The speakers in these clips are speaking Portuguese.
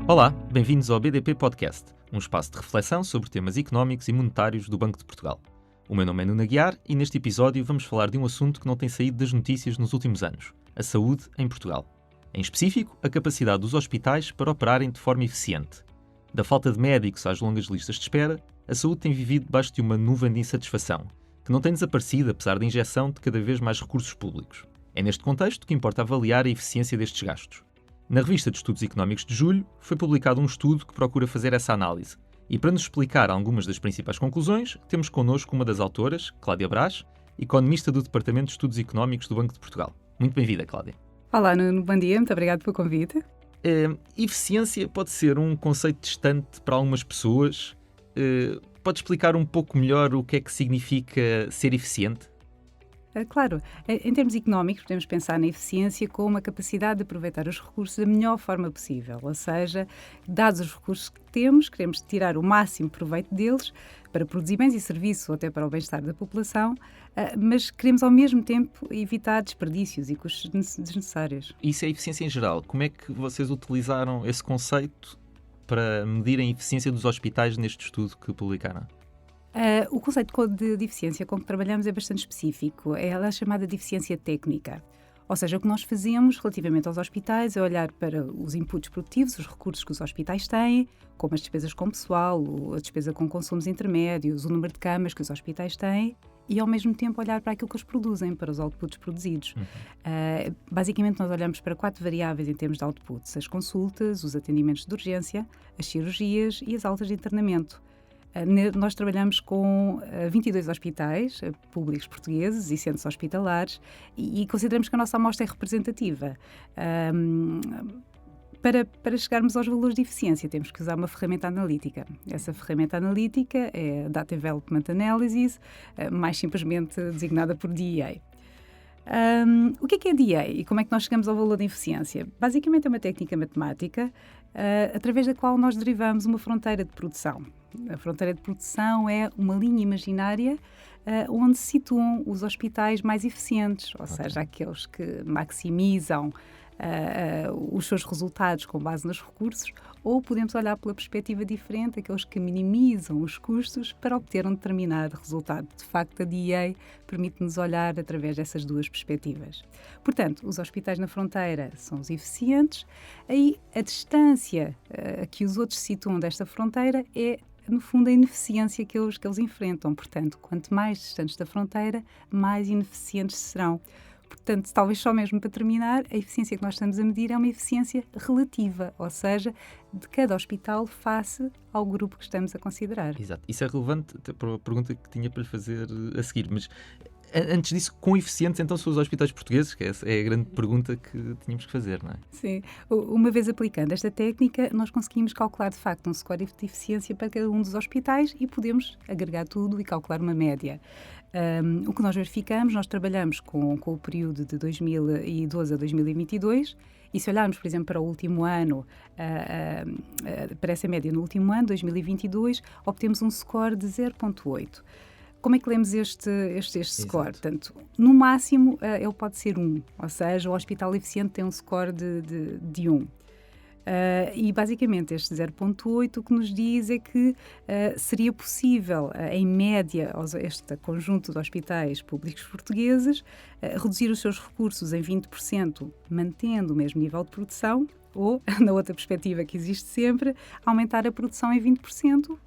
Olá, bem-vindos ao BDP Podcast, um espaço de reflexão sobre temas económicos e monetários do Banco de Portugal. O meu nome é Nuno Aguiar e neste episódio vamos falar de um assunto que não tem saído das notícias nos últimos anos, a saúde em Portugal. Em específico, a capacidade dos hospitais para operarem de forma eficiente. Da falta de médicos às longas listas de espera, a saúde tem vivido debaixo de uma nuvem de insatisfação, que não tem desaparecido apesar da injeção de cada vez mais recursos públicos. É neste contexto que importa avaliar a eficiência destes gastos. Na Revista de Estudos Económicos de julho, foi publicado um estudo que procura fazer essa análise. E para nos explicar algumas das principais conclusões, temos connosco uma das autoras, Cláudia Brás, economista do Departamento de Estudos Económicos do Banco de Portugal. Muito bem-vinda, Cláudia. Olá, Nuno. Bom dia. Muito obrigado pelo convite. Eficiência pode ser um conceito distante para algumas pessoas. Pode explicar um pouco melhor o que é que significa ser eficiente? Claro, em termos económicos, podemos pensar na eficiência como a capacidade de aproveitar os recursos da melhor forma possível. Ou seja, dados os recursos que temos, queremos tirar o máximo proveito deles para produzir bens e serviços ou até para o bem-estar da população, mas queremos ao mesmo tempo evitar desperdícios e custos desnecessários. Isso é eficiência em geral. Como é que vocês utilizaram esse conceito para medirem a eficiência dos hospitais neste estudo que publicaram? O conceito de eficiência com que trabalhamos é bastante específico. Ela é chamada de eficiência técnica. Ou seja, o que nós fazemos relativamente aos hospitais é olhar para os inputs produtivos, os recursos que os hospitais têm, como as despesas com pessoal, a despesa com consumos intermédios, o número de camas que os hospitais têm, e ao mesmo tempo olhar para aquilo que eles produzem, para os outputs produzidos. Basicamente, nós olhamos para 4 variáveis em termos de outputs: as consultas, os atendimentos de urgência, as cirurgias e as altas de internamento. Nós trabalhamos com 22 hospitais públicos portugueses e centros hospitalares e consideramos que a nossa amostra é representativa. Para chegarmos aos valores de eficiência, temos que usar uma ferramenta analítica. Essa ferramenta analítica é a Data Development Analysis, mais simplesmente designada por DEA. O que é DEA e como é que nós chegamos ao valor de eficiência? Basicamente é uma técnica matemática através da qual nós derivamos uma fronteira de produção. A fronteira de produção é uma linha imaginária onde se situam os hospitais mais eficientes, ou seja, aqueles que maximizam os seus resultados com base nos recursos, ou podemos olhar pela perspectiva diferente, aqueles que minimizam os custos para obter um determinado resultado. De facto, a DEA permite-nos olhar através dessas duas perspectivas. Portanto, os hospitais na fronteira são os eficientes, aí a distância que os outros situam desta fronteira é, no fundo, a ineficiência que eles enfrentam. Portanto, quanto mais distantes da fronteira, mais ineficientes serão. Portanto, talvez só mesmo para terminar, a eficiência que nós estamos a medir é uma eficiência relativa, ou seja, de cada hospital face ao grupo que estamos a considerar. Exato. Isso é relevante para a pergunta que tinha para lhe fazer a seguir, mas antes disso, quão eficientes então são os hospitais portugueses? Que essa é a grande pergunta que tínhamos que fazer, não é? Sim. Uma vez aplicando esta técnica, nós conseguimos calcular de facto um score de eficiência para cada um dos hospitais e podemos agregar tudo e calcular uma média. O que nós verificamos, nós trabalhamos com o período de 2012 a 2022 e se olharmos, por exemplo, para o último ano, para essa média no último ano, 2022, obtemos um score de 0,8. Como é que lemos este score? Portanto, no máximo, ele pode ser 1, ou seja, o hospital eficiente tem um score de 1. E basicamente este 0,8 o que nos diz é que seria possível, em média, este conjunto de hospitais públicos portugueses, reduzir os seus recursos em 20%, mantendo o mesmo nível de produção, ou, na outra perspectiva que existe sempre, aumentar a produção em 20%,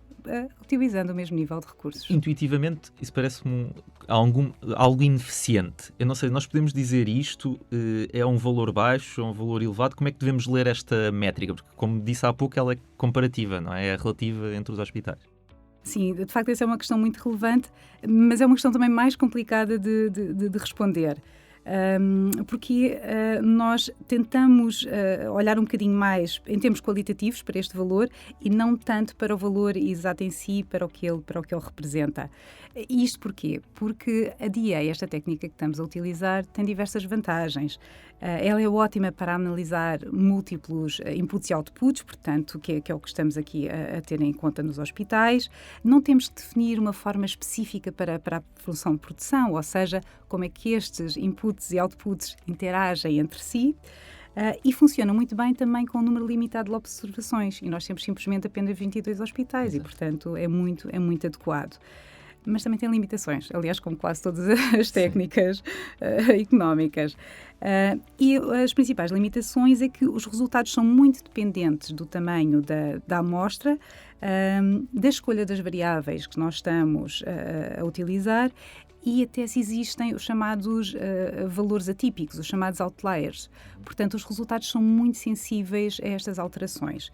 utilizando o mesmo nível de recursos. Intuitivamente, isso parece-me algo ineficiente. Eu não sei, nós podemos dizer isto, é um valor baixo, é um valor elevado? Como é que devemos ler esta métrica? Porque, como disse há pouco, ela é comparativa, não é? É relativa entre os hospitais. Sim, de facto essa é uma questão muito relevante, mas é uma questão também mais complicada de responder. Porque nós tentamos olhar um bocadinho mais em termos qualitativos para este valor e não tanto para o valor exato em si, para o que ele representa. E isto porquê? Porque a DEA, esta técnica que estamos a utilizar, tem diversas vantagens. Ela é ótima para analisar múltiplos inputs e outputs, portanto, que é o que estamos aqui a ter em conta nos hospitais. Não temos que definir uma forma específica para a função de produção, ou seja, como é que estes inputs e outputs interagem entre si. E funciona muito bem também com um número limitado de observações. E nós temos simplesmente apenas 22 hospitais. Exato. E, portanto, é muito adequado. Mas também tem limitações, aliás, como quase todas as técnicas económicas. E as principais limitações é que os resultados são muito dependentes do tamanho da amostra, da escolha das variáveis que nós estamos a utilizar e até se existem os chamados valores atípicos, os chamados outliers. Portanto, os resultados são muito sensíveis a estas alterações.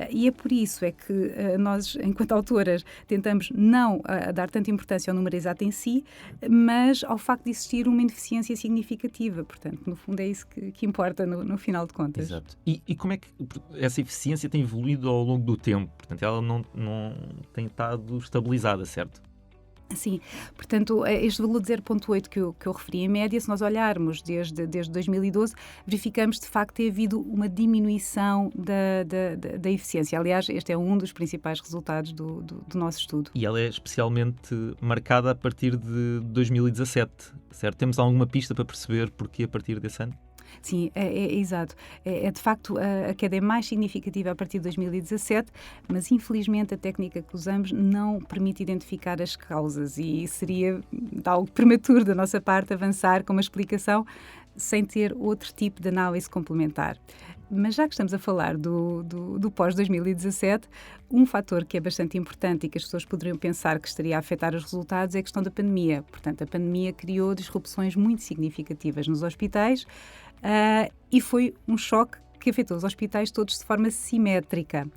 E é por isso é que nós, enquanto autoras, tentamos não dar tanta importância ao número exato em si, mas ao facto de existir uma ineficiência significativa. Portanto, no fundo é isso que importa no final de contas. Exato. E como é que essa eficiência tem evoluído ao longo do tempo? Portanto, ela não tem estado estabilizada, certo? Sim, portanto, este valor de 0,8 que eu referi em média, se nós olharmos desde 2012, verificamos de facto ter havido uma diminuição da eficiência. Aliás, este é um dos principais resultados do nosso estudo. E ela é especialmente marcada a partir de 2017, certo? Temos alguma pista para perceber porquê a partir desse ano? Sim, exato. De facto, a queda é mais significativa a partir de 2017, mas infelizmente a técnica que usamos não permite identificar as causas e seria algo prematuro da nossa parte avançar com uma explicação sem ter outro tipo de análise complementar. Mas já que estamos a falar do pós-2017, um fator que é bastante importante e que as pessoas poderiam pensar que estaria a afetar os resultados é a questão da pandemia. Portanto, a pandemia criou disrupções muito significativas nos hospitais e foi um choque que afetou os hospitais todos de forma simétrica.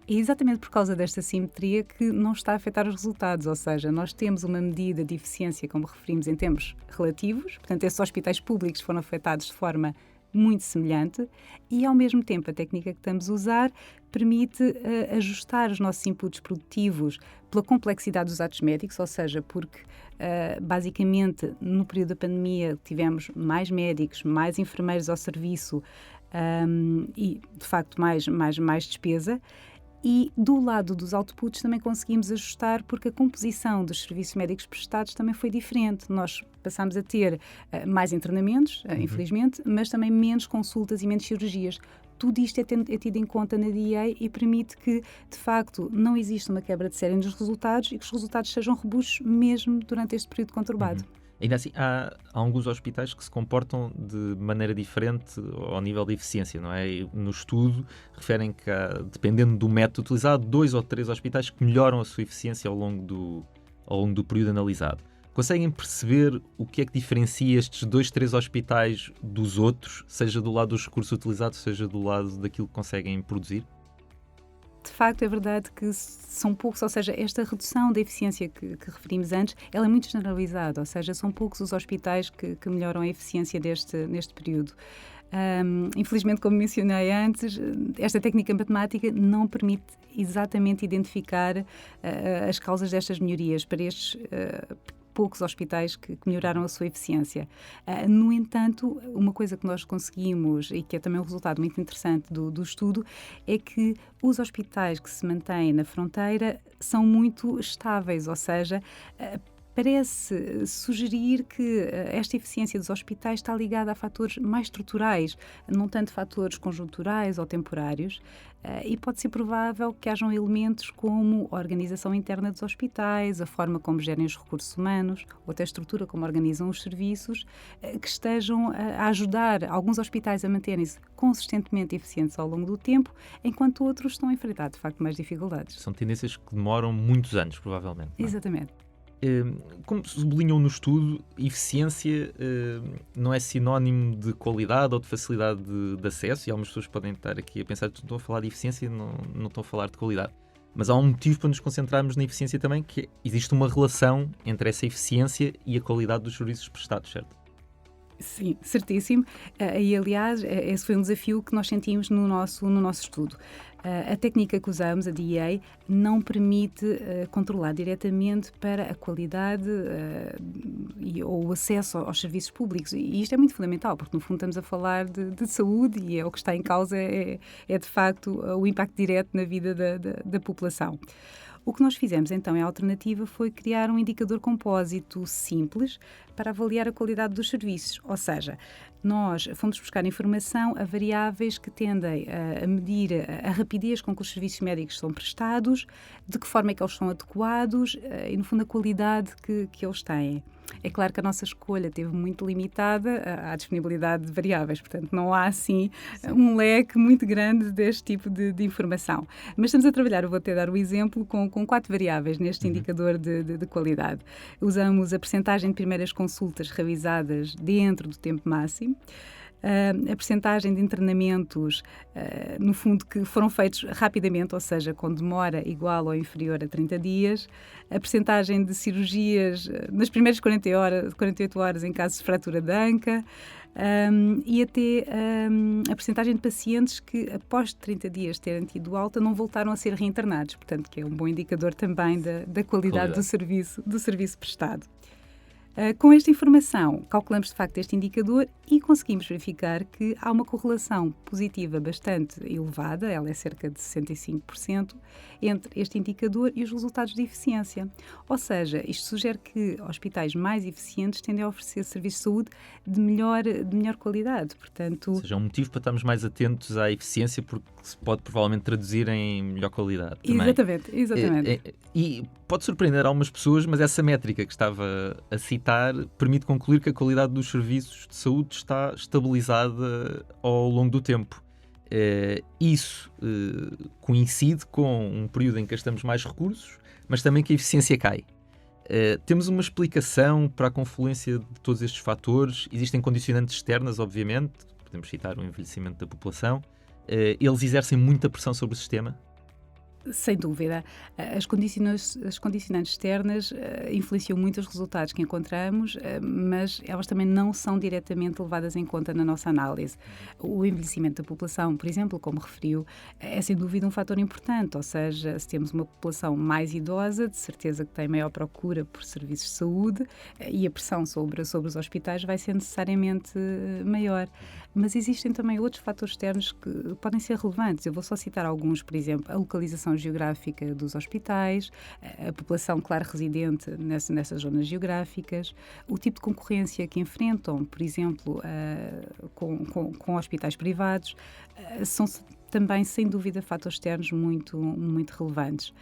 É exatamente por causa desta simetria que não está a afetar os resultados, ou seja, nós temos uma medida de eficiência, como referimos, em termos relativos, portanto, esses hospitais públicos foram afetados de forma muito semelhante e, ao mesmo tempo, a técnica que estamos a usar permite ajustar os nossos inputs produtivos pela complexidade dos atos médicos, ou seja, porque, basicamente, no período da pandemia tivemos mais médicos, mais enfermeiros ao serviço e, de facto, mais despesa. E do lado dos outputs também conseguimos ajustar porque a composição dos serviços médicos prestados também foi diferente. Nós passámos a ter mais internamentos, infelizmente, mas também menos consultas e menos cirurgias. Tudo isto é tido em conta na DEA e permite que, de facto, não exista uma quebra de série nos resultados e que os resultados sejam robustos mesmo durante este período conturbado. Ainda assim, há alguns hospitais que se comportam de maneira diferente ao nível de eficiência, não é? E no estudo referem que, dependendo do método utilizado, 2 ou 3 hospitais que melhoram a sua eficiência ao longo do período analisado. Conseguem perceber o que é que diferencia estes 2, 3 hospitais dos outros, seja do lado dos recursos utilizados, seja do lado daquilo que conseguem produzir? De facto, é verdade que são poucos, ou seja, esta redução da eficiência que referimos antes, ela é muito generalizada, ou seja, são poucos os hospitais que melhoram a eficiência neste período. Infelizmente, como mencionei antes, esta técnica matemática não permite exatamente identificar as causas destas melhorias para estes poucos hospitais que melhoraram a sua eficiência. No entanto, uma coisa que nós conseguimos, e que é também um resultado muito interessante do estudo, é que os hospitais que se mantêm na fronteira são muito estáveis, ou seja, parece sugerir que esta eficiência dos hospitais está ligada a fatores mais estruturais, não tanto fatores conjunturais ou temporários, e pode ser provável que hajam elementos como a organização interna dos hospitais, a forma como gerem os recursos humanos, ou até a estrutura como organizam os serviços, que estejam a ajudar alguns hospitais a manterem-se consistentemente eficientes ao longo do tempo, enquanto outros estão a enfrentar, de facto, mais dificuldades. São tendências que demoram muitos anos, provavelmente. Não é? Exatamente. Como sublinham no estudo, eficiência não é sinónimo de qualidade ou de facilidade de acesso, e algumas pessoas podem estar aqui a pensar que estou a falar de eficiência, não estou a falar de qualidade. Mas há um motivo para nos concentrarmos na eficiência também, que é, existe uma relação entre essa eficiência e a qualidade dos serviços prestados, certo? Sim, certíssimo. E, aliás, esse foi um desafio que nós sentimos no nosso estudo. A técnica que usamos, a DEA, não permite controlar diretamente para a qualidade ou o acesso aos serviços públicos. E isto é muito fundamental, porque, no fundo, estamos a falar de saúde e o que está em causa é de facto, o impacto direto na vida da população. O que nós fizemos, então, em alternativa, foi criar um indicador compósito simples para avaliar a qualidade dos serviços. Ou seja, nós fomos buscar informação a variáveis que tendem a medir a rapidez com que os serviços médicos são prestados, de que forma é que eles são adequados e, no fundo, a qualidade que eles têm. É claro que a nossa escolha teve muito limitada à disponibilidade de variáveis, portanto, não há, assim, um leque muito grande deste tipo de informação. Mas estamos a trabalhar, eu vou até dar o exemplo, com 4 variáveis neste indicador de qualidade. Usamos a percentagem de primeiras consultas realizadas dentro do tempo máximo, a percentagem de internamentos, no fundo, que foram feitos rapidamente, ou seja, com demora igual ou inferior a 30 dias, a percentagem de cirurgias nas primeiras 48 horas em caso de fratura de anca, e até a percentagem de pacientes que, após 30 dias terem tido alta, não voltaram a ser reinternados, portanto, que é um bom indicador também da qualidade do serviço prestado. Com esta informação, calculamos de facto este indicador e conseguimos verificar que há uma correlação positiva bastante elevada, ela é cerca de 65%, entre este indicador e os resultados de eficiência. Ou seja, isto sugere que hospitais mais eficientes tendem a oferecer serviços de saúde de melhor qualidade. Portanto, ou seja, é um motivo para estarmos mais atentos à eficiência, porque se pode provavelmente traduzir em melhor qualidade também. Exatamente. E pode surpreender algumas pessoas, mas essa métrica que estava a citar permite concluir que a qualidade dos serviços de saúde está estabilizada ao longo do tempo. Isso coincide com um período em que gastamos mais recursos, mas também que a eficiência cai. Temos uma explicação para a confluência de todos estes fatores. Existem condicionantes externas, obviamente, podemos citar o envelhecimento da população. Eles exercem muita pressão sobre o sistema? Sem dúvida. As condicionantes externas influenciam muito os resultados que encontramos, mas elas também não são diretamente levadas em conta na nossa análise. O envelhecimento da população, por exemplo, como referiu, é sem dúvida um fator importante, ou seja, se temos uma população mais idosa, de certeza que tem maior procura por serviços de saúde e a pressão sobre os hospitais vai ser necessariamente maior. Mas existem também outros fatores externos que podem ser relevantes. Eu vou só citar alguns, por exemplo, a localização geográfica dos hospitais, a população, claro, residente nessas zonas geográficas, o tipo de concorrência que enfrentam, por exemplo, com hospitais privados, são também, sem dúvida, fatores externos muito, muito relevantes.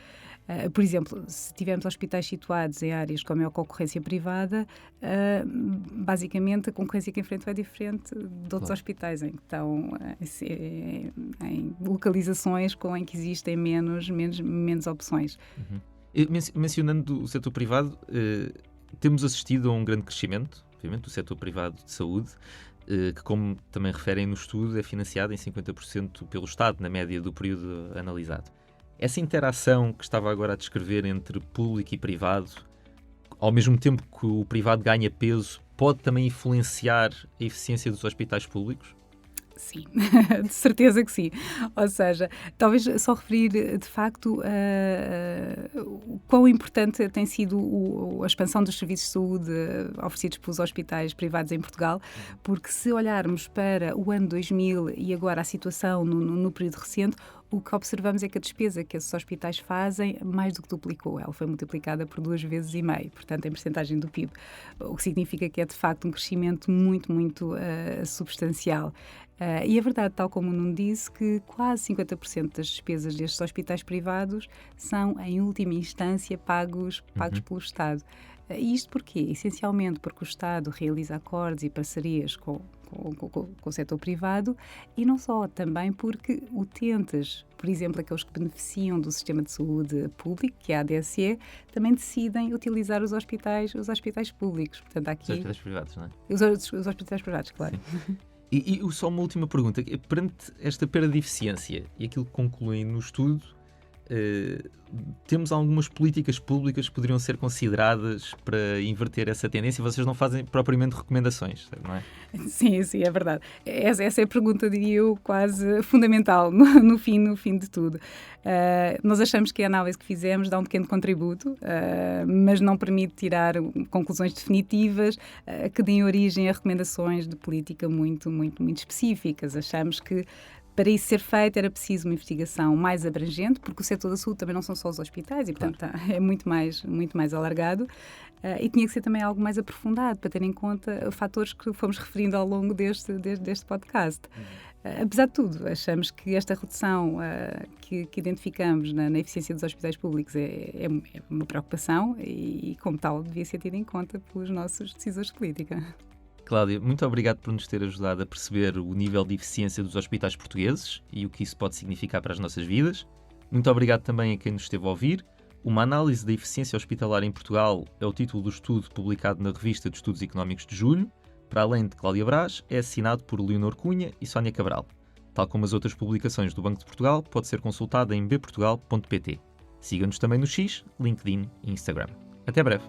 Por exemplo, se tivermos hospitais situados em áreas com a maior concorrência privada, basicamente a concorrência que enfrentam é diferente de outros hospitais em que estão em localizações em que existem menos opções. Mencionando o setor privado, temos assistido a um grande crescimento, obviamente, do setor privado de saúde, que, como também referem no estudo, é financiado em 50% pelo Estado, na média do período analisado. Essa interação que estava agora a descrever entre público e privado, ao mesmo tempo que o privado ganha peso, pode também influenciar a eficiência dos hospitais públicos? Sim, de certeza que sim. Ou seja, talvez só referir de facto o quão importante tem sido a expansão dos serviços de saúde oferecidos pelos hospitais privados em Portugal, porque se olharmos para o ano 2000 e agora a situação no período recente, o que observamos é que a despesa que esses hospitais fazem mais do que duplicou. Ela foi multiplicada por 2,5 vezes, portanto, em percentagem do PIB, o que significa que é, de facto, um crescimento muito, muito substancial. E é verdade, tal como o Nuno disse, que quase 50% das despesas destes hospitais privados são, em última instância, pagos pelo Estado. E isto porquê? Essencialmente porque o Estado realiza acordos e parcerias com o setor privado e não só, também porque utentes, por exemplo, aqueles que beneficiam do sistema de saúde público, que é a ADSE, também decidem utilizar os hospitais públicos. Portanto, aqui, os hospitais privados, não é? Os hospitais privados, claro. Sim. E só uma última pergunta. Perante esta perda de eficiência e aquilo que concluem no estudo, temos algumas políticas públicas que poderiam ser consideradas para inverter essa tendência? Vocês não fazem propriamente recomendações, não é? Sim, é verdade. Essa é a pergunta, diria eu, quase fundamental no fim de tudo. Nós achamos que a análise que fizemos dá um pequeno contributo, mas não permite tirar conclusões definitivas que deem origem a recomendações de política muito, muito, muito específicas. Achamos que Para isso ser feito era preciso uma investigação mais abrangente, porque o setor da saúde também não são só os hospitais e, portanto, é muito mais alargado. E tinha que ser também algo mais aprofundado, para ter em conta fatores que fomos referindo ao longo deste podcast. Apesar de tudo, achamos que esta redução que identificamos na eficiência dos hospitais públicos é uma preocupação e, como tal, devia ser tida em conta pelos nossos decisores de política. Cláudia, muito obrigado por nos ter ajudado a perceber o nível de eficiência dos hospitais portugueses e o que isso pode significar para as nossas vidas. Muito obrigado também a quem nos esteve a ouvir. Uma análise da eficiência hospitalar em Portugal é o título do estudo publicado na Revista de Estudos Económicos de julho. Para além de Cláudia Brás, é assinado por Leonor Cunha e Sónia Cabral. Tal como as outras publicações do Banco de Portugal, pode ser consultada em bportugal.pt. Siga-nos também no X, LinkedIn e Instagram. Até breve!